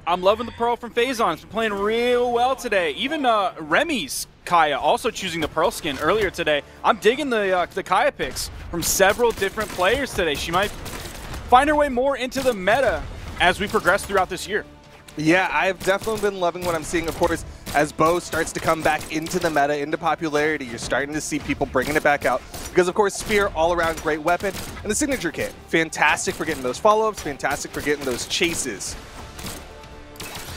I'm loving the Pearl from Phazon. It's been playing real well today. Even Remy's Kaya also choosing the Pearl skin earlier today. I'm digging the Kaya picks from several different players today. She might find her way more into the meta as we progress throughout this year. Yeah, I've definitely been loving what I'm seeing. Of course, as Bo starts to come back into the meta, into popularity, you're starting to see people bringing it back out. Because, of course, Spear, all-around great weapon. And the Signature Kit, fantastic for getting those follow-ups, fantastic for getting those chases.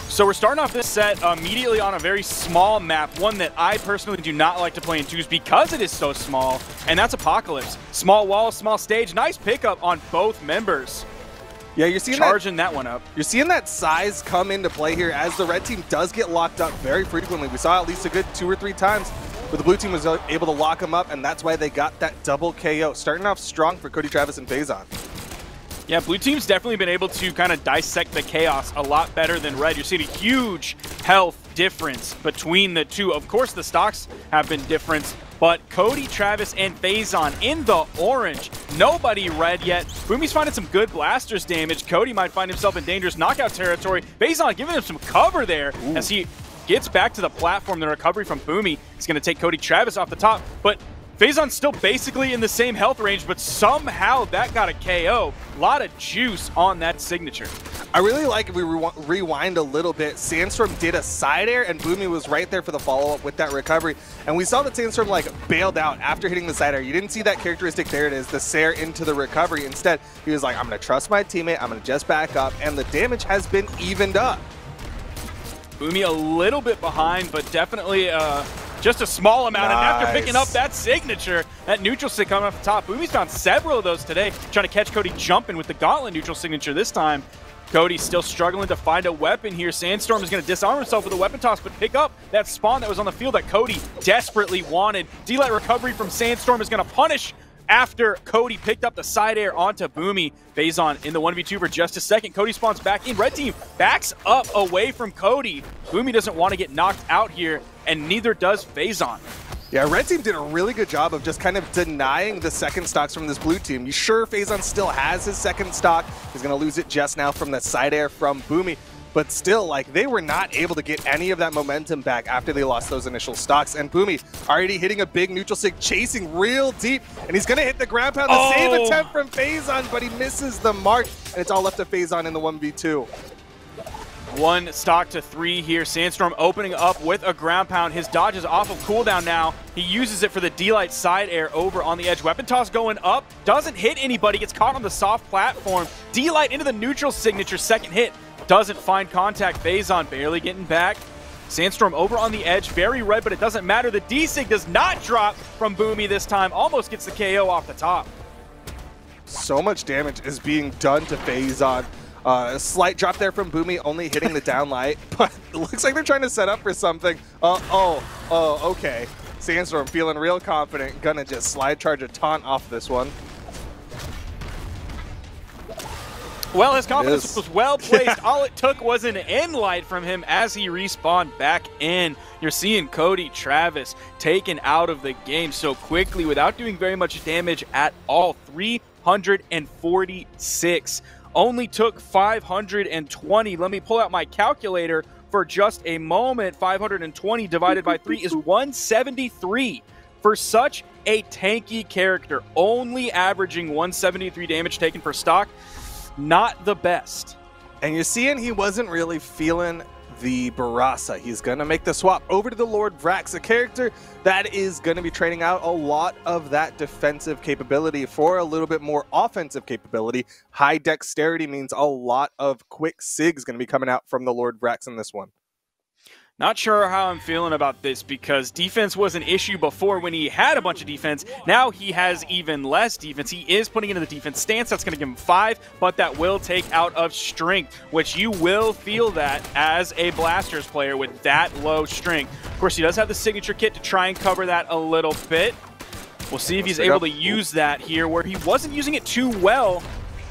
So we're starting off this set immediately on a very small map, one that I personally do not like to play in twos because it is so small, and that's Apocalypse. Small wall, small stage, nice pickup on both members. Yeah, you're seeing charging that one up. You're seeing that size come into play here as the red team does get locked up very frequently. We saw at least a good 2 or 3 times where the blue team was able to lock them up, and that's why they got that double KO. Starting off strong for Cody, Travis, and Phazon. Yeah, blue team's definitely been able to kind of dissect the chaos a lot better than red. You're seeing a huge health difference between the two. Of course, the stocks have been different, but Cody, Travis, and Phazon in the orange. Nobody red yet. Boomie's finding some good blasters damage. Cody might find himself in dangerous knockout territory. Phazon giving him some cover there as he gets back to the platform. The recovery from Boomie is going to take Cody, Travis off the top, but Phazon's still basically in the same health range, but somehow that got a KO. A lot of juice on that signature. I really like if we rewind a little bit. Sandstorm did a side air, and Boomie was right there for the follow-up with that recovery. And we saw that Sandstorm like bailed out after hitting the side air. You didn't see that characteristic. There it is, the Sair into the recovery. Instead, he was like, I'm going to trust my teammate. I'm going to just back up. And the damage has been evened up. Boomie a little bit behind, but definitely just a small amount. Nice. And after picking up that signature, that neutral sig coming off the top, Boomie's found several of those today, trying to catch Cody jumping with the Gauntlet neutral signature this time. Cody's still struggling to find a weapon here. Sandstorm is going to disarm himself with a weapon toss, but pick up that spawn that was on the field that Cody desperately wanted. D-Light recovery from Sandstorm is going to punish after Cody picked up the side air onto Boomie. Phazon in the 1v2 for just a second. Cody spawns back in. Red team backs up away from Cody. Boomie doesn't want to get knocked out here, and neither does Phazon. Yeah, red team did a really good job of just kind of denying the second stocks from this blue team. You sure Phazon still has his second stock? He's going to lose it just now from the side air from Boomie. But still, like, they were not able to get any of that momentum back after they lost those initial stocks. And Boomie already hitting a big neutral sig, chasing real deep. And he's going to hit the ground pound. The save attempt from Phazon, but he misses the mark. And it's all left to Phazon in the 1v2. 1 stock to 3 here. Sandstorm opening up with a ground pound. His dodge is off of cooldown now. He uses it for the D-Light side air over on the edge. Weapon toss going up. Doesn't hit anybody. Gets caught on the soft platform. D-Light into the neutral signature. Second hit. Doesn't find contact. Phazon barely getting back. Sandstorm over on the edge. Very red, but it doesn't matter. The D-Sig does not drop from Boomie this time. Almost gets the KO off the top. So much damage is being done to Phazon. A slight drop there from Boomie, only hitting the downlight, but it looks like they're trying to set up for something. Okay. Sandstorm feeling real confident, gonna just slide charge a taunt off this one. Well, his confidence was well placed. All it took was an end light from him as he respawned back in. You're seeing Cody, Travis taken out of the game so quickly without doing very much damage at all. 346. Only took 520. Let me pull out my calculator for just a moment. 520 divided by 3 is 173. For such a tanky character, only averaging 173 damage taken per stock, not the best. And you're seeing he wasn't really feeling the Barasa. He's going to make the swap over to the Lord Vrax, a character that is going to be trading out a lot of that defensive capability for a little bit more offensive capability. High dexterity means a lot of quick SIGs going to be coming out from the Lord Vrax in this one. Not sure how I'm feeling about this because defense was an issue before when he had a bunch of defense. Now he has even less defense. He is putting into the defense stance. That's going to give him 5, but that will take out of strength, which you will feel that as a Blasters player with that low strength. Of course, he does have the signature kit to try and cover that a little bit. We'll see if he's able to use that here where he wasn't using it too well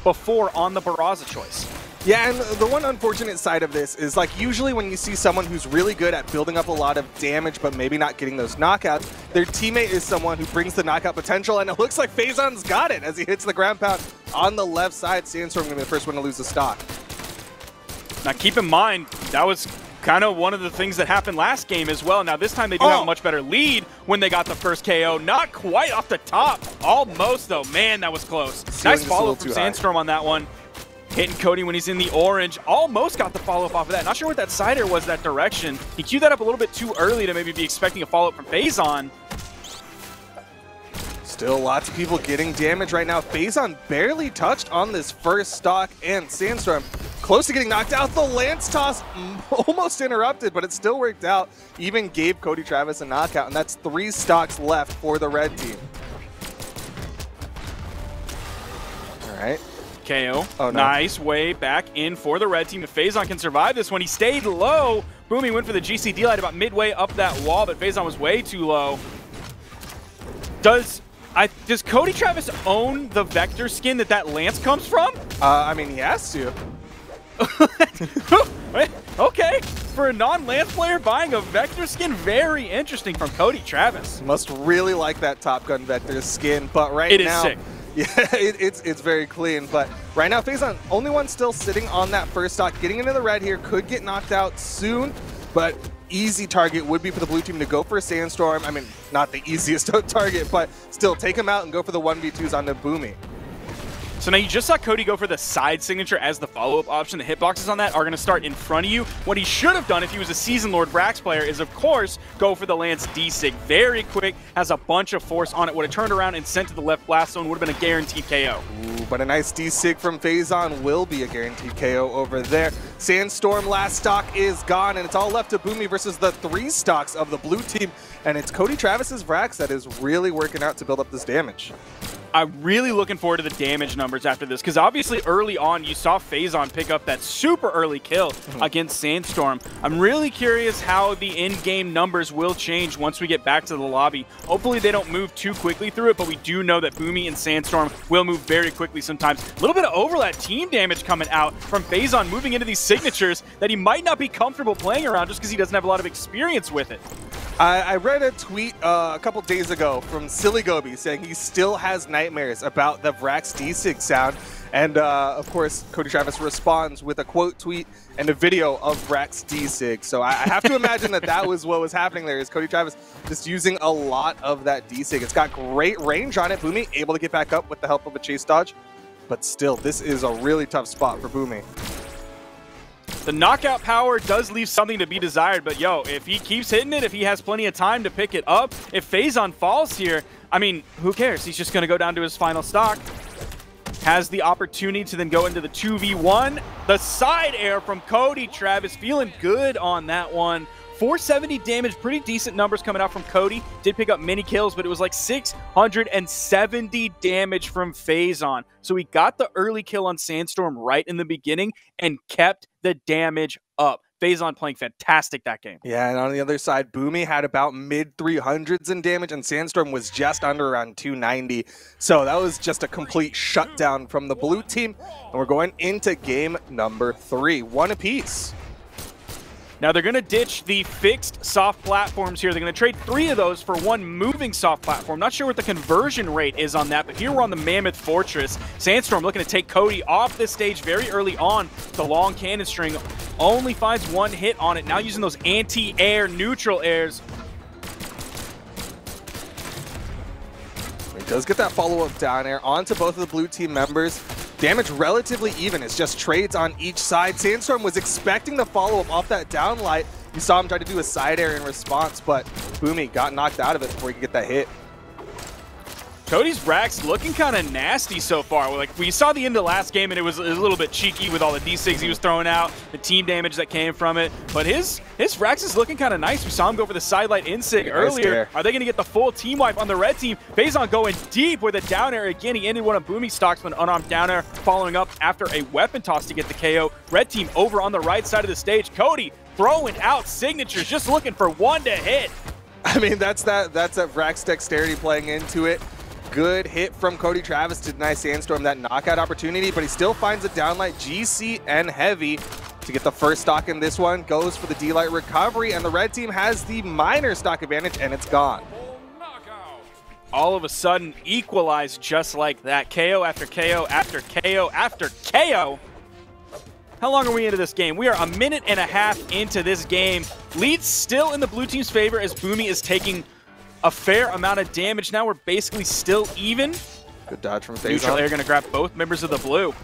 before on the Barraza choice. Yeah, and the one unfortunate side of this is, like, usually when you see someone who's really good at building up a lot of damage but maybe not getting those knockouts, their teammate is someone who brings the knockout potential, and it looks like Phazon's got it as he hits the ground pound on the left side. Sandstorm going to be the first one to lose the stock. Now keep in mind, that was kind of one of the things that happened last game as well. Now this time they do have a much better lead when they got the first KO. Not quite off the top. Almost though. Man, that was close. Nice follow from Sandstorm on that one. Hitting Cody when he's in the orange. Almost got the follow-up off of that. Not sure what that side air was that direction. He queued that up a little bit too early to maybe be expecting a follow-up from Phazon. Still lots of people getting damage right now. Phazon barely touched on this first stock, and Sandstorm close to getting knocked out. The Lance toss almost interrupted, but it still worked out. Even gave Cody Travis a knockout, and that's 3 stocks left for the red team. All right. KO. Oh, no. Nice way back in for the red team. If Phazon can survive this one, he stayed low. Boomie went for the GCD light about midway up that wall, but Phazon was way too low. Does Cody Travis own the Vector skin that Lance comes from? I mean, he has to. Okay, for a non-Lance player buying a Vector skin, very interesting from Cody Travis. Must really like that Top Gun Vector skin, but right now... It is sick. Yeah, it's very clean, but right now Phazon, only one still sitting on that first stock, getting into the red here, could get knocked out soon, but easy target would be for the blue team to go for a Sandstorm. I mean, not the easiest target, but still take him out and go for the 1v2s on the Boomie. So now you just saw Cody go for the side signature as the follow-up option. The hitboxes on that are going to start in front of you. What he should have done if he was a Season Lord Vrax player is, of course, go for the Lance D-Sig. Very quick, has a bunch of force on it. Would have turned around and sent to the left blast zone. Would have been a guaranteed KO. Ooh, but a nice D-Sig from Phazon will be a guaranteed KO over there. Sandstorm last stock is gone, and it's all left to Boomie versus the 3 stocks of the blue team. And it's Cody Travis's Vrax that is really working out to build up this damage. I'm really looking forward to the damage numbers after this, because obviously early on you saw Phazon pick up that super early kill against Sandstorm. I'm really curious how the in-game numbers will change once we get back to the lobby. Hopefully they don't move too quickly through it, but we do know that Boomie and Sandstorm will move very quickly sometimes. A little bit of overlap team damage coming out from Phazon moving into these signatures that he might not be comfortable playing around just because he doesn't have a lot of experience with it. I read a tweet a couple days ago from Silly Gobi saying he still has nightmares about the Vrax D-Sig sound. And of course, Cody Travis responds with a quote tweet and a video of Vrax D-Sig. So I have to imagine that was what was happening there, is Cody Travis just using a lot of that D-Sig. It's got great range on it. Boomie able to get back up with the help of a chase dodge. But still, this is a really tough spot for Boomie. The knockout power does leave something to be desired, but yo, if he keeps hitting it, if he has plenty of time to pick it up, if Phazon falls here, I mean, who cares? He's just going to go down to his final stock. Has the opportunity to then go into the 2v1. The side air from Cody Travis, feeling good on that one. 470 damage, pretty decent numbers coming out from Cody. Did pick up many kills, but it was like 670 damage from Phazon. So he got the early kill on Sandstorm right in the beginning and kept the damage up. Phazon playing fantastic that game. Yeah, and on the other side, Boomie had about mid-300s in damage, and Sandstorm was just under around 290. So that was just a complete shutdown from the blue team. And we're going into game number 3, 1 apiece. Now they're going to ditch the fixed soft platforms here. They're going to trade 3 of those for 1 moving soft platform. Not sure what the conversion rate is on that, but here we're on the Mammoth Fortress. Sandstorm looking to take Cody off this stage very early on. The long cannon string only finds 1 hit on it. Now using those anti-air neutral airs. He does get that follow-up down air onto both of the blue team members. Damage relatively even. It's just trades on each side. Sandstorm was expecting the follow-up off that down light. You saw him try to do a side air in response, but Boomie got knocked out of it before he could get that hit. Cody's Vrax looking kind of nasty so far. Like, we saw the end of the last game, and it was a little bit cheeky with all the D6s he was throwing out, the team damage that came from it. But his Vrax is looking kind of nice. We saw him go for the sidelight insig earlier. Are they going to get the full team wipe on the red team? Phazon going deep with a down air again. He ended one of Boomie's stocks with an unarmed down air, following up after a weapon toss to get the KO. Red team over on the right side of the stage. Cody throwing out signatures, just looking for 1 to hit. I mean, that's that Vrax dexterity playing into it. Good hit from Cody Travis to deny Sandstorm that knockout opportunity, but he still finds a downlight GC and heavy to get the first stock in this one. Goes for the D-light recovery, and the red team has the minor stock advantage, and it's gone. All of a sudden, equalized just like that. KO after KO after KO after KO. How long are we into this game? We are a minute and a half into this game. Lead still in the blue team's favor as Boomie is taking a fair amount of damage. Now we're basically still even. Good dodge from Phazon. Neutral Air going to grab both members of the blue.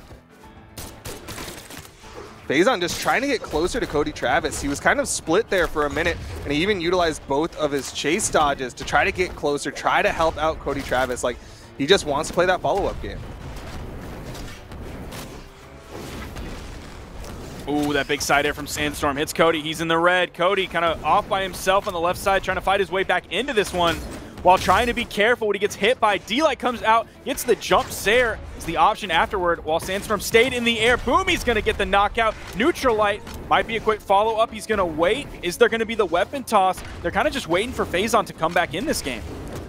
Phazon just trying to get closer to Cody Travis. He was kind of split there for a minute, and he even utilized both of his chase dodges to try to get closer, try to help out Cody Travis. Like, he just wants to play that follow-up game. Ooh, that big side air from Sandstorm hits Cody. He's in the red. Cody kind of off by himself on the left side, trying to fight his way back into this one while trying to be careful when he gets hit by D-Light. Comes out, gets the jump Sair is the option afterward while Sandstorm stayed in the air. Boomie's going to get the knockout. Neutral Light might be a quick follow-up. He's going to wait. Is there going to be the weapon toss? They're kind of just waiting for Phazon to come back in this game.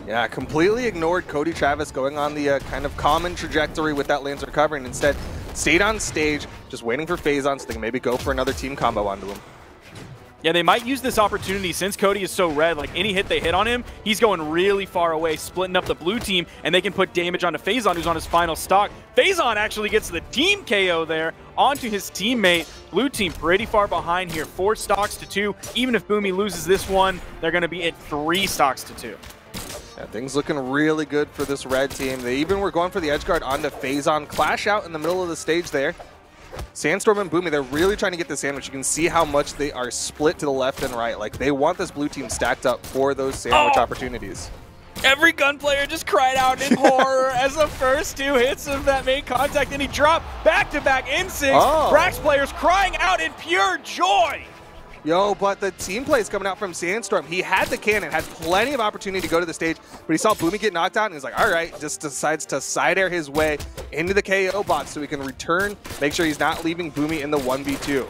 Yeah, completely ignored Cody Travis going on the kind of common trajectory with that Lance recovery, and instead stayed on stage, just waiting for Phazon so they can maybe go for another team combo onto him. Yeah, they might use this opportunity since Cody is so red. Like, any hit they hit on him, he's going really far away, splitting up the blue team, and they can put damage onto Phazon, who's on his final stock. Phazon actually gets the team KO there onto his teammate. Blue team pretty far behind here, 4 stocks to 2. Even if Boomie loses this one, they're going to be at 3 stocks to 2. Yeah, things looking really good for this red team. They even were going for the edge guard onto Phazon. Clash out in the middle of the stage there. Sandstorm and Boomie, they're really trying to get the sandwich. You can see how much they are split to the left and right. Like, they want this blue team stacked up for those sandwich opportunities. Every gun player just cried out in horror as the first 2 hits of that made contact, and he dropped back-to-back instincts. Brax players crying out in pure joy. Yo, but the team play is coming out from Sandstorm. He had the cannon, had plenty of opportunity to go to the stage, but he saw Boomie get knocked out, and he's like, all right, just decides to side air his way into the KO box so he can return, make sure he's not leaving Boomie in the 1v2.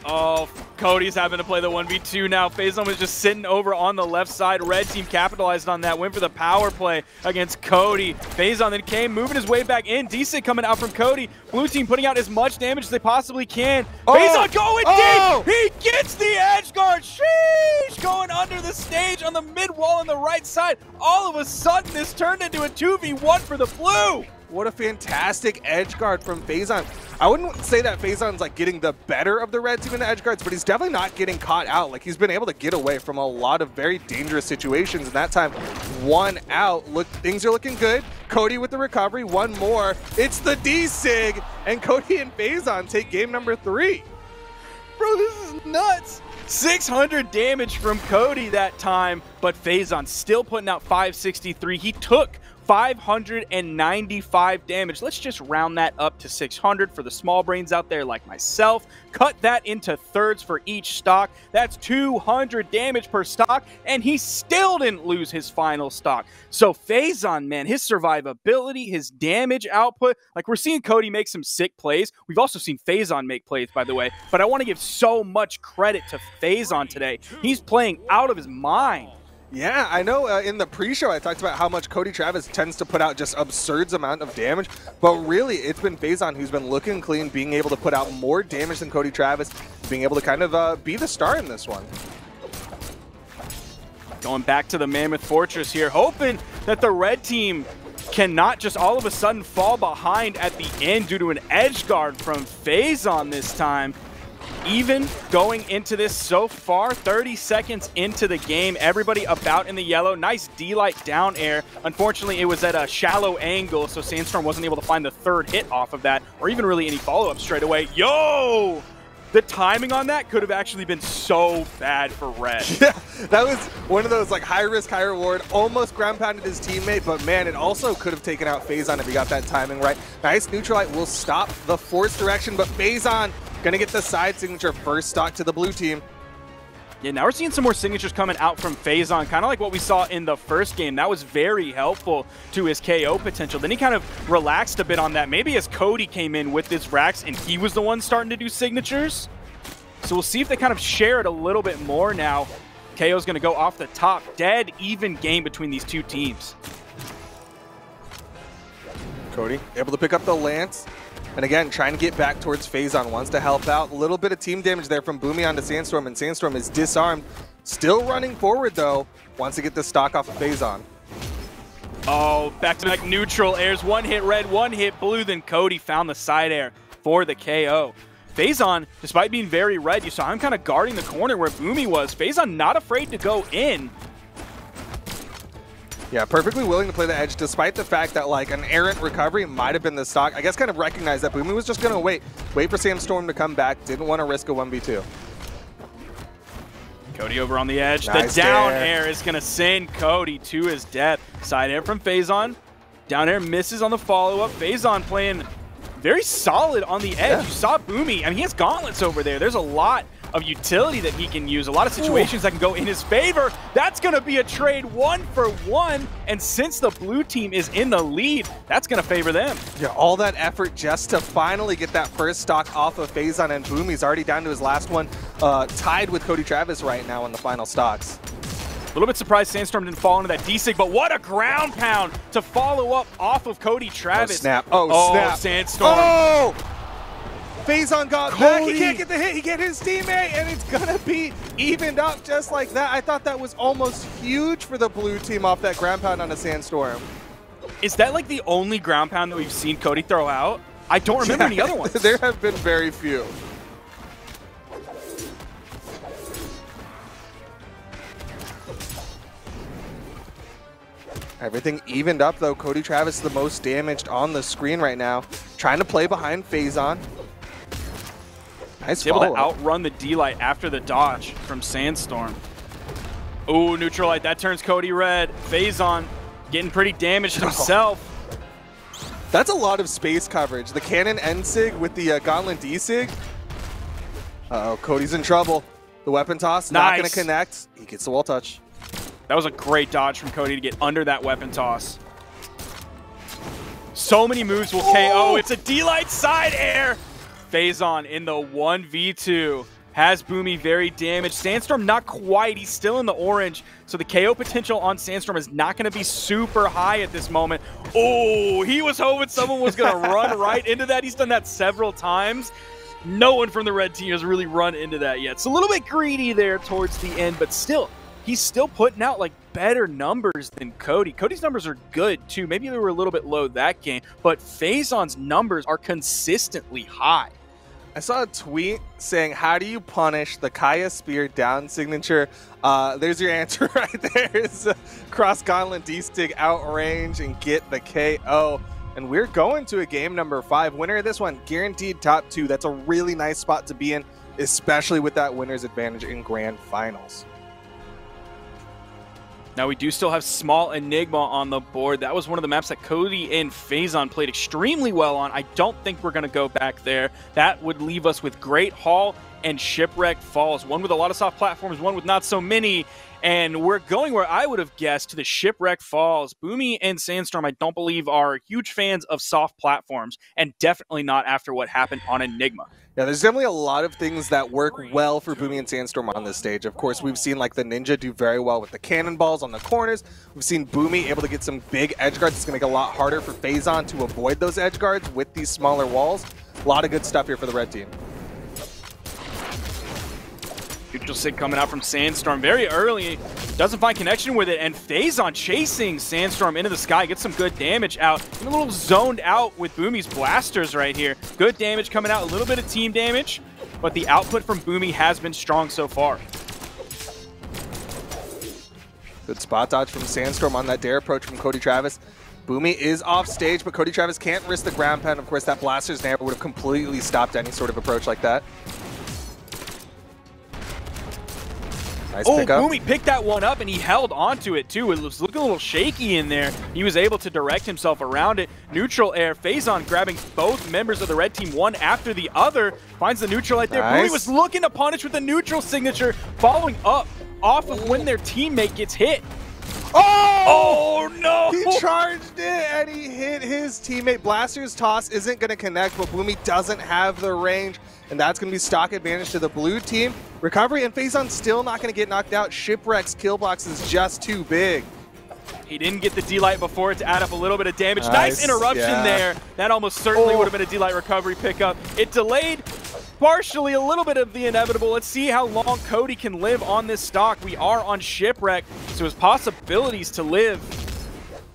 Oh, Cody's having to play the 1v2 now. Phazon was just sitting over on the left side. Red team capitalized on that, went for the power play against Cody. Phazon then came, moving his way back in. Decent coming out from Cody. Blue team putting out as much damage as they possibly can. Phazon going deep! He gets the edge guard! Sheesh! Going under the stage on the mid wall on the right side. All of a sudden, this turned into a 2v1 for the blue. What a fantastic edge guard from Phazon. I wouldn't say that Phazon's like getting the better of the red team in the edge guards, but he's definitely not getting caught out. Like, he's been able to get away from a lot of very dangerous situations, and that time, 1 out. Look, things are looking good. Cody with the recovery, 1 more. It's the D-Sig, and Cody and Phazon take game number 3. Bro, this is nuts. 600 damage from Cody that time, but Phazon still putting out 563. He took 595 damage. Let's just round that up to 600 for the small brains out there like myself. Cut that into thirds for each stock. That's 200 damage per stock, and he still didn't lose his final stock. So Phazon, man, his survivability, his damage output, like, we're seeing Cody make some sick plays. We've also seen Phazon make plays, by the way, but I want to give so much credit to Phazon today. He's playing out of his mind. Yeah, I know in the pre-show I talked about how much Cody Travis tends to put out just absurd amount of damage, but really it's been Phazon who's been looking clean, being able to put out more damage than Cody Travis, being able to kind of be the star in this one. Going back to the Mammoth Fortress here, hoping that the red team cannot just all of a sudden fall behind at the end due to an edge guard from Phazon this time. Even going into this so far, 30 seconds into the game, everybody about in the yellow. Nice D-Light down air. Unfortunately, it was at a shallow angle, so Sandstorm wasn't able to find the 3rd hit off of that, or even really any follow-up straight away. Yo! The timing on that could have actually been so bad for red. Yeah, that was one of those like high risk, high reward, almost ground pounded his teammate, but man, it also could have taken out Phazon if he got that timing right. Nice neutral light will stop the force direction, but Phazon gonna get the side signature, first stock to the blue team. Yeah, now we're seeing some more signatures coming out from Phazon, kind of like what we saw in the first game. That was very helpful to his KO potential. Then he kind of relaxed a bit on that, maybe as Cody came in with his racks and he was the one starting to do signatures. So we'll see if they kind of share it a little bit more now. KO's going to go off the top. Dead even game between these two teams. Cody able to pick up the Lance. And again, trying to get back towards Phazon, wants to help out. A little bit of team damage there from Boomie onto Sandstorm, and Sandstorm is disarmed. Still running forward, though. Wants to get the stock off of Phazon. Oh, back-to-back neutral airs. One hit red, one hit blue. Then Cody found the side air for the KO. Phazon, despite being very red, you saw him kind of guarding the corner where Boomie was. Phazon not afraid to go in. Yeah, perfectly willing to play the edge, despite the fact that like an errant recovery might have been the stock. I guess kind of recognized that Boomie was just going to wait for Sandstorm to come back. Didn't want to risk a 1v2. Cody over on the edge. Nice the down dare. air is going to send Cody to his death. Side air from Phazon. Down air misses on the follow-up. Phazon playing very solid on the edge. You saw Boomie. I mean, he has gauntlets over there. There's a lot of utility that he can use. A lot of situations that can go in his favor. That's going to be a trade 1-for-1. And since the blue team is in the lead, that's going to favor them. Yeah, all that effort just to finally get that first stock off of Phazon, and Boomie's already down to his last one, tied with Cody Travis right now in the final stocks. A little bit surprised Sandstorm didn't fall into that D-Sig, but what a ground pound to follow up off of Cody Travis. Oh, snap. Oh, snap. Sandstorm. Oh! Phazon got Cody. back. He can't get the hit. He get his teammate, and it's going to be evened up just like that. I thought that was almost huge for the blue team off that ground pound on a Sandstorm. Is that like the only ground pound that we've seen Cody throw out? I don't remember any other ones. There have been very few. Everything evened up, though. Cody Travis the most damaged on the screen right now. Trying to play behind Phazon. Nice He's able to outrun the D-Light after the dodge from Sandstorm. Ooh, neutral light. That turns Cody red. Phazon getting pretty damaged himself. That's a lot of space coverage. The cannon N-Sig with the Gauntlet D-Sig. Uh-oh, Cody's in trouble. The weapon toss, not going to connect. He gets the wall touch. That was a great dodge from Cody to get under that weapon toss. So many moves will KO. It's a D-Light side air. Phazon in the 1v2 has Boomie very damaged. Sandstorm not quite. He's still in the orange. So the KO potential on Sandstorm is not going to be super high at this moment. Oh, he was hoping someone was going to run right into that. He's done that several times. No one from the red team has really run into that yet. It's a little bit greedy there towards the end, but still, he's still putting out like better numbers than Cody. Cody's numbers are good too. Maybe they were a little bit low that game, but Phazon's numbers are consistently high. I saw a tweet saying, how do you punish the Kaya Spear down signature? There's your answer right there. It's cross gauntlet D-Stick outrange and get the KO. And we're going to a game number 5. Winner of this one, guaranteed top 2. That's a really nice spot to be in, especially with that winner's advantage in grand finals. Now we do still have Small Enigma on the board. That was one of the maps that Cody and Phazon played extremely well on. I don't think we're going to go back there. That would leave us with Great Hall and Shipwreck Falls. One with a lot of soft platforms, one with not so many. And we're going where I would have guessed, to the Shipwreck Falls. Boomie and Sandstorm, I don't believe, are huge fans of soft platforms, and definitely not after what happened on Enigma. Yeah, there's definitely a lot of things that work well for Boomie and Sandstorm on this stage. Of course, we've seen like the Ninja do very well with the cannonballs on the corners. We've seen Boomie able to get some big edge guards. It's going to make it a lot harder for Phazon to avoid those edge guards with these smaller walls. A lot of good stuff here for the red team. Neutral Sig coming out from Sandstorm very early. Doesn't find connection with it, and Phazon chasing Sandstorm into the sky. Gets some good damage out. A little zoned out with Boomie's blasters right here. Good damage coming out, a little bit of team damage, but the output from Boomie has been strong so far. Good spot dodge from Sandstorm on that dare approach from Cody Travis. Boomie is off stage, but Cody Travis can't risk the ground pound. Of course, that blaster's nair would have completely stopped any sort of approach like that. Nice pickup. Boomie picked that one up, and he held onto it, too. It was looking a little shaky in there. He was able to direct himself around it. Neutral air. Phazon grabbing both members of the red team, one after the other. Finds the neutral right there. Boomie was looking to punish with the neutral signature, following up off of when their teammate gets hit. Oh no! He charged it, and he hit his teammate. Blaster's toss isn't going to connect, but Boomie doesn't have the range, and that's going to be stock advantage to the blue team. Recovery, and Phazon still not going to get knocked out. Shipwreck's kill box is just too big. He didn't get the D-Light before it to add up a little bit of damage. Nice interruption there. That almost certainly would have been a D-Light recovery pickup. It delayed partially a little bit of the inevitable. Let's see how long Cody can live on this stock. We are on Shipwreck, so his possibilities to live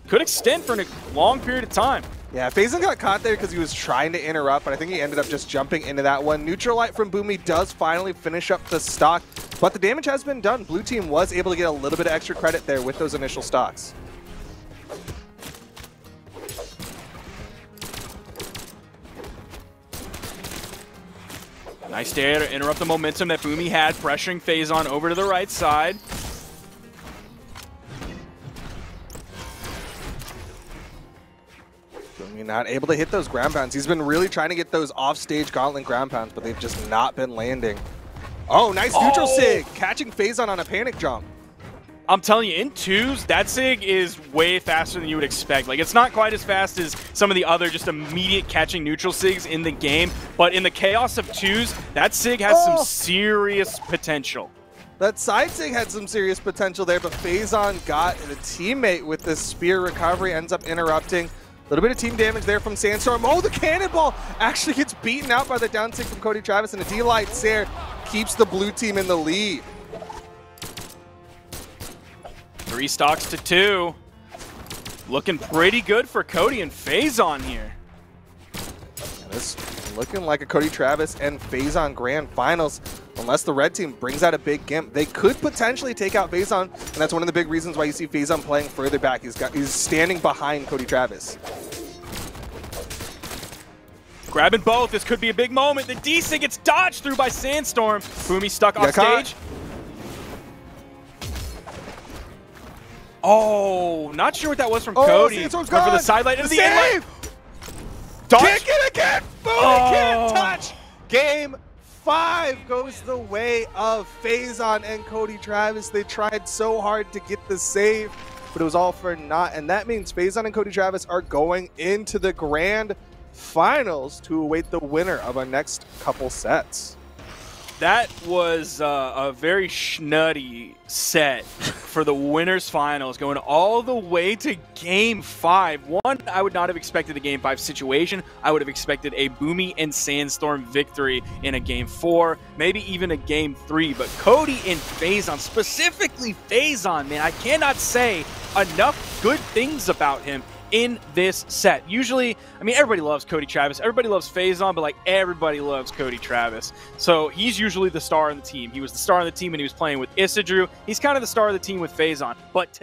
could extend for a long period of time. Yeah, Phazon got caught there because he was trying to interrupt, but I think he ended up just jumping into that one. Neutral Light from Boomie does finally finish up the stock, but the damage has been done. Blue team was able to get a little bit of extra credit there with those initial stocks. Nice dare to interrupt the momentum that Boomie had, pressuring Phazon over to the right side. Boomie not able to hit those ground pounds. He's been really trying to get those off-stage gauntlet ground pounds, but they've just not been landing. Oh, nice neutral sig, catching Phazon on a panic jump. I'm telling you, in twos, that sig is way faster than you would expect. Like, it's not quite as fast as some of the other just immediate catching neutral sigs in the game, but in the chaos of twos, that sig has some serious potential. That side sig had some serious potential there, but Phazon got a teammate with this spear recovery, ends up interrupting. A little bit of team damage there from Sandstorm. Oh, the cannonball actually gets beaten out by the down sig from Cody Travis, and a D-Light Sair keeps the blue team in the lead. 3 stocks to 2. Looking pretty good for Cody and Phazon here. This looking like a Cody Travis and Phazon grand finals. Unless the red team brings out a big gimp, they could potentially take out Phazon, and that's one of the big reasons why you see Phazon playing further back. He's standing behind Cody Travis. Grabbing both. This could be a big moment. The D-Sig gets dodged through by Sandstorm. Boomie stuck off stage. Oh, not sure what that was from Cody. Sandstorm's gone. For the sidelight into the end. Can't get again. Boomie can't touch. Game 5 goes the way of Phazon and Cody Travis. They tried so hard to get the save, but it was all for naught. And that means Phazon and Cody Travis are going into the grand finals to await the winner of our next couple sets. That was a very schnutty set for the winners finals, going all the way to game 5. One, I would not have expected a game 5 situation. I would have expected a Boomie and Sandstorm victory in a game 4, maybe even a game 3. But Cody and Phazon, specifically Phazon, man, I cannot say enough good things about him in this set. Usually, I mean, everybody loves Cody Travis, everybody loves Phazon, but like everybody loves Cody Travis. So he's usually the star on the team. He was the star on the team when he was playing with Isidru. He's kind of the star of the team with Phazon. But